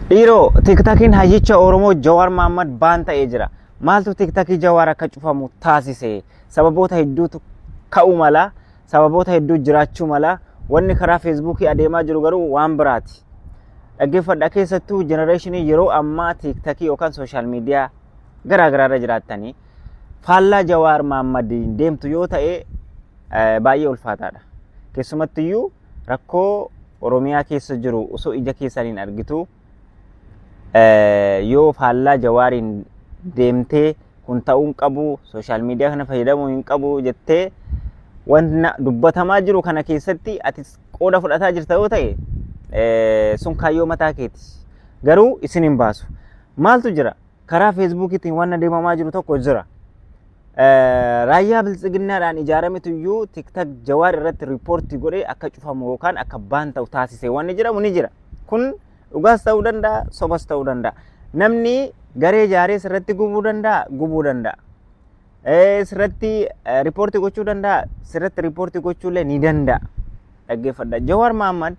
Dhiiroo tiktakiin hayyicha Oromoo Jawaar Mohaammed baan ta'ee jira. Maaltu tiktakii Jawaar akka cufamu taasise? Sababoota hedduutu ka'uu mala, sababoota hedduu jiraachuu mala. Wanni karaa Feesbuukii adeemaa jiru garuu waan biraati. Dhaggeeffadhaa keessattuu jenereeshinii yeroo ammaa tiktakii yookaan sooshaal miidiyaa garaa garaarra jiraattanii faallaa Jawaar Mohaammed deemtu yoo ta'e baay'ee ulfaataadha. Keessumattiyyuu rakkoo Oromiyaa keessa jiru osoo ija keessaniin argitu yoo faallaa Jawaariin deemtee kun ta'uun qabu sooshaal miidiyaa kana fayyadamuu hin qabu jettee wanna dubbatamaa jiru kana keessatti ati qooda fudhataa jirta yoo ta'e sun kaayyoo mataa keeti. Garuu isin hin baasu. Maaltu jira? Karaa Feesbuukiitiin waan adeemamaa jiru tokko jira. Raayyaa Biltsiginnaadhaan ijaarametu iyyuu tiktak Jawaar irratti riipoortii godhee akka cufamu yookaan akka baan ta'u taasise wanni jedhamu ni jira. Kun dhugaas ta'uu danda'a, sobas ta'uu danda'a. Namni garee ijaaree sirratti gubuu danda'a. Sirratti riipoortii gochuu danda'a, sirratti riipoortii gochuullee ni danda'a. Dhaggeeffadha. Jawaar Mohaammed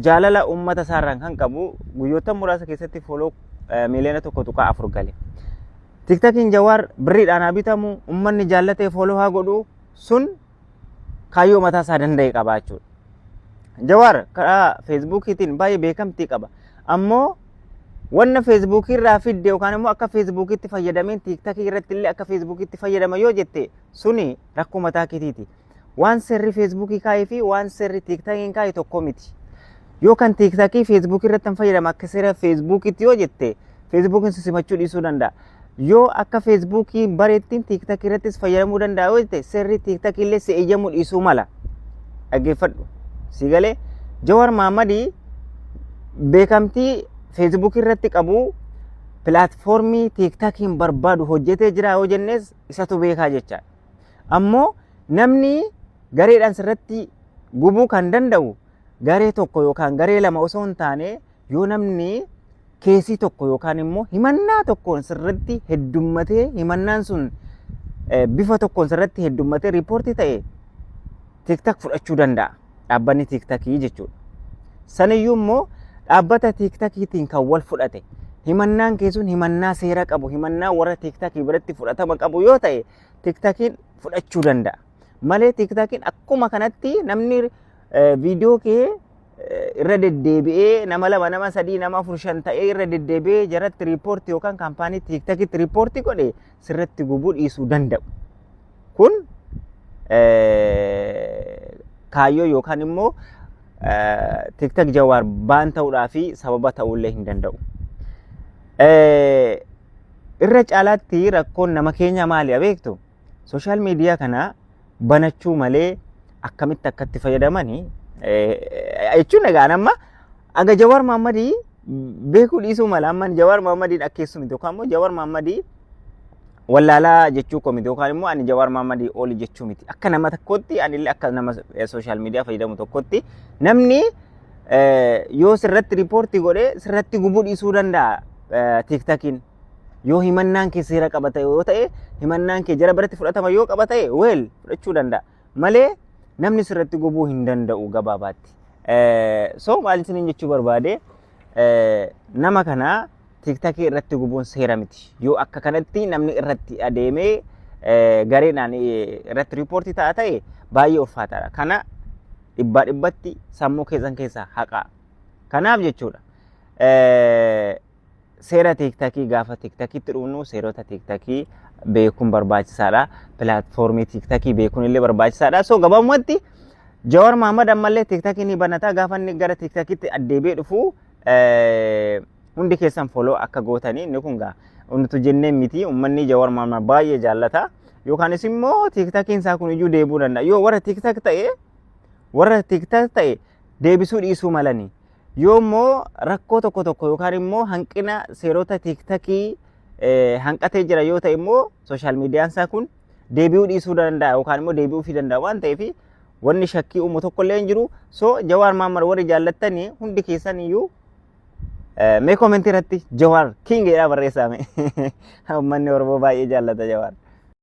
jaalala uummata isaarraan kan qabu guyyoota muraasa keessatti fooloo miliyoona 1.4 gale. Tiktakiin Jawaar birriidhaan haa bitamu, uummanni jaallatee fooloo haa godhu sun kaayyoo mataa isaa danda'e qaba jechuudha. Jawaar karaa Feesbuukiitiin baay'ee beekamtii qaba. Ammoo wanna Feesbuukii irraa fidde yookaan immoo akka Feesbuukiitti fayyadameen tiktakii irratti illee akka Feesbuukiitti fayyadama yoo jette suni rakkoo mataa keetiiti. Waan sirri Feesbuukii kaa'ee fi waan sirri tiktakiin kaa'e tokko miti. Yoo kan tiktakii Feesbuukii irratti fayyadama akka sirra Feesbuukiitti yoo jette Feesbuukiin simachuu dhiisuu danda'a. Yoo akka Feesbuukii bareettiin tiktakii irrattis fayyadamuu danda'a yoo jette sirri tiktakii illee si eeyyamuu dhiisuu mala. Dhaggeeffadhu. Sigalee Jawaar Mohaammed beekamtii Feesbuukii irratti qabu pilaatfoormii tiktakiin barbaadu hojjetee jira yoo jennes isatu beekaa jecha. Ammoo namni gareedhaan sirratti gubuu kan danda'u garee tokko yookaan garee lama osoo hin taane yoo namni keesii tokko yookaan immoo himannaa tokkoon sirratti heddummatee himannaan sun bifa tokkoon sirratti heddummatee riipoortii ta'e tiktak fudhachuu danda'a. Dhaabbanni tiktakii jechuudha. Saniyyuu immoo dhaabbata tiktakiitiin kan wal fudhate himannaan keessuun himannaa seera qabu himannaa warra tiktakii biratti fudhatama qabu yoo ta'e tiktakiin fudhachuu danda'a. Malee tiktakiin akkuma kanatti namni viidiyoo kee irra deddeebi'ee nama 2 nama 3 nama 4 5 ta'ee irra deddeebi'ee jaratti riipoortii yookaan kaampaanii tiktakiitti riipoortii godhe sirratti gubuu dhiisuu danda'u. Kun kaayyoo yookaan immoo tiktak Jawaar baan ta'uudhaa fi sababa ta'uullee hin danda'u. Irra caalaatti rakkoon nama keenya maali beektu? Sooshaal miidiyaa kana banachuu malee akkamitti akkatti fayyadamanii jechuun egaan amma aga Jawaar Mohaammed beekuu dhiisuu mala. Amma Jawaar Mohaammed akkeessu miti yookaan immoo Jawaar Mohaammed wallaalaa jechuu komiti yookaan immoo ani Jawaar Mohaammed oli jechuu miti. Akka nama tokkotti ani illee akka nama sooshaal miidiyaa fayyadamu tokkotti namni yoo sirratti riipoortii godhee sirratti gubuu dhiisuu danda'a tiktakiin. Yoo himannaan kee seera qabata yoo ta'e himannaan kee jara biratti fudhatama yoo qaba ta'e weel fudhachuu danda'a. Malee namni sirratti gubuu hin danda'u gabaabaatti. So maal isiniin jechuu barbaade nama kana tiktakii irratti gubuun seera miti. Yoo akka kanatti namni irratti adeemee gareedhaan irratti riipoortii ta'a ta'e baay'ee ulfaataadha. Kana dhibbatti sammuu keessan keessaa haqa. Kanaaf jechuudha. Seera tiktakii gaafa tiktakiitti dhufnu seerota tiktakii beekuun barbaachisaadha. Pilaatfoormii tiktakii beekuun illee barbaachisaadha. So gabaabumatti Jawaar Mohaammed ammallee tiktakii ni banataa gaafa inni gara tiktakiitti addeebi'ee dhufu hundi keessan foloo akka gootanii inni kun gaa nuti jennee miti uummanni Jawaar Mohaammed baay'ee jaallata. Yookaanis immoo tiktakiin isaa kun iyyuu deebuu danda'a. Yoo warra tiktak ta'e deebisuu dhiisuu malanii. Yoo immoo rakkoo tokko yookaan immoo hanqina seerota tiktakii hanqatee jira yoo ta'e immoo sooshaal miidiyaan isaa kun deebi'uu dhiisuu danda'a yookaan immoo deebi'uu fi danda'a waan ta'eef wanni shakkii uumu tokko illee hin jiru. So Jawaar Mohaammed warri jaallattanii hundi keessan iyyuu mee koomentii irratti Jawaar King jedhaa barreessaa. Uummanni Oromoo baay'ee jaallata Jawaar.